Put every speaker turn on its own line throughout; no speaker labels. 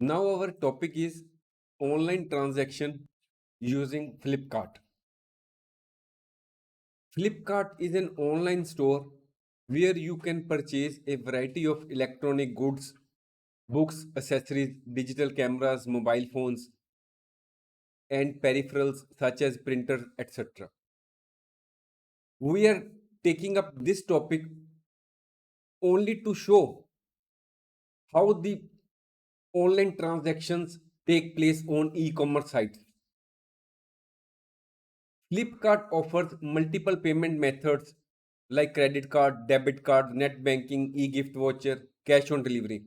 Now our topic is online transaction using Flipkart. Flipkart is an online store where you can purchase a variety of electronic goods, books, accessories, digital cameras, mobile phones, and peripherals such as printers, etc. We are taking up this topic only to show how the online transactions take place on e-commerce sites. Flipkart offers multiple payment methods like credit card, debit card, net banking, e-gift voucher, cash on delivery.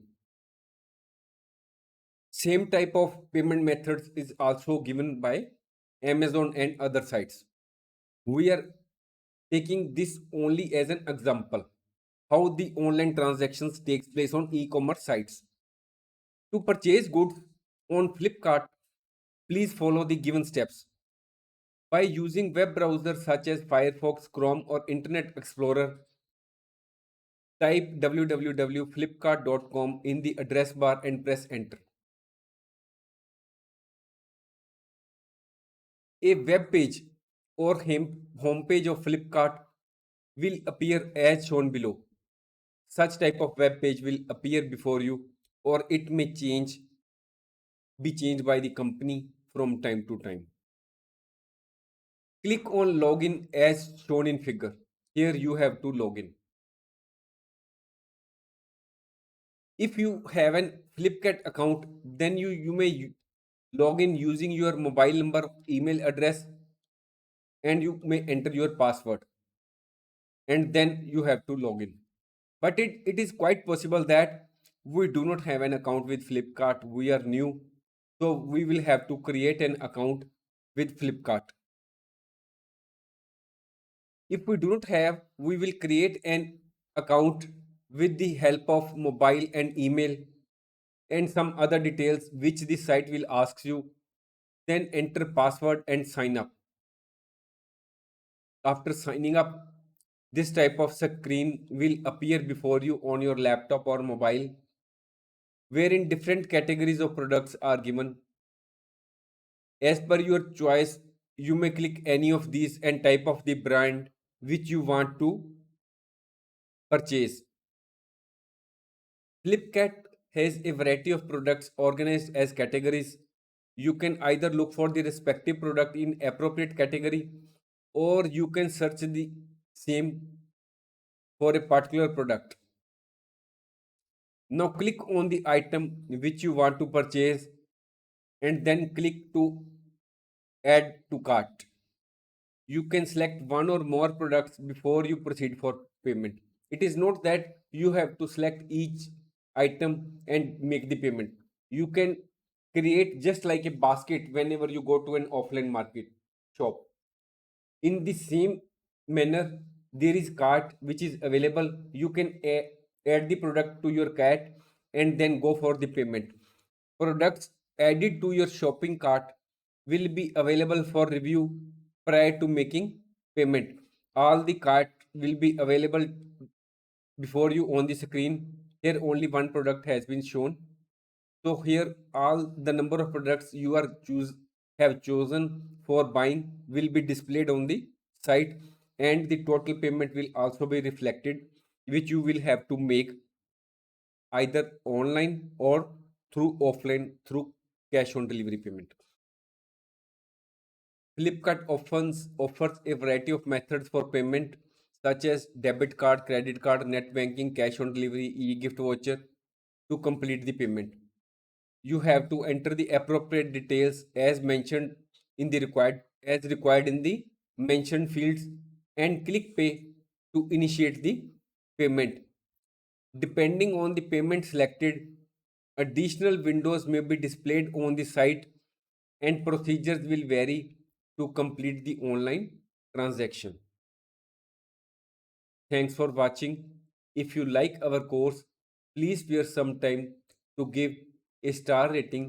Same type of payment methods is also given by Amazon and other sites. We are taking this only as an example how the online transactions takes place on e-commerce sites. To purchase goods on Flipkart, please follow the given steps. By using web browsers such as Firefox, Chrome, or Internet Explorer, type www.flipkart.com in the address bar and press enter. A web page or home page of Flipkart will appear as shown below. Such type of web page will appear before you, or it may be changed by the company from time to time. Click on login as shown in figure. Here you have to log in. If you have an Flipkart account, then you may log in using your mobile number, email address, and you may enter your password, and then you have to log in. But it is quite possible that we do not have an account with Flipkart, we are new, so we will have to create an account with Flipkart. If we do not have, we will create an account with the help of mobile and email and some other details which the site will ask you. Then enter password and sign up. After signing up, this type of screen will appear before you on your laptop or mobile, wherein different categories of products are given. As per your choice, you may click any of these and type of the brand which you want to purchase. Flipkart has a variety of products organized as categories. You can either look for the respective product in appropriate category, or you can search the same for a particular product. Now click on the item which you want to purchase and then click to add to cart. You can select one or more products before you proceed for payment. It is not that you have to select each item and make the payment. You can create just like a basket whenever you go to an offline market shop. In the same manner, there is cart which is available. You can add the product to your cart and then go for the payment. Products added to your shopping cart will be available for review prior to making payment. All the cart will be available before you on the screen. Here only one product has been shown. So here all the number of products you have chosen for buying will be displayed on the site, and the total payment will also be reflected, which you will have to make either online or through offline through cash on delivery payment. Flipkart offers a variety of methods for payment such as debit card, credit card, net banking, cash on delivery, e-gift voucher. To complete the payment, you have to enter the appropriate details as mentioned in the required in the mentioned fields and click pay to initiate the payment. Depending on the payment selected, additional windows may be displayed on the site and procedures will vary to complete the online transaction. Thanks for watching. If you like our course, please spare some time to give a star rating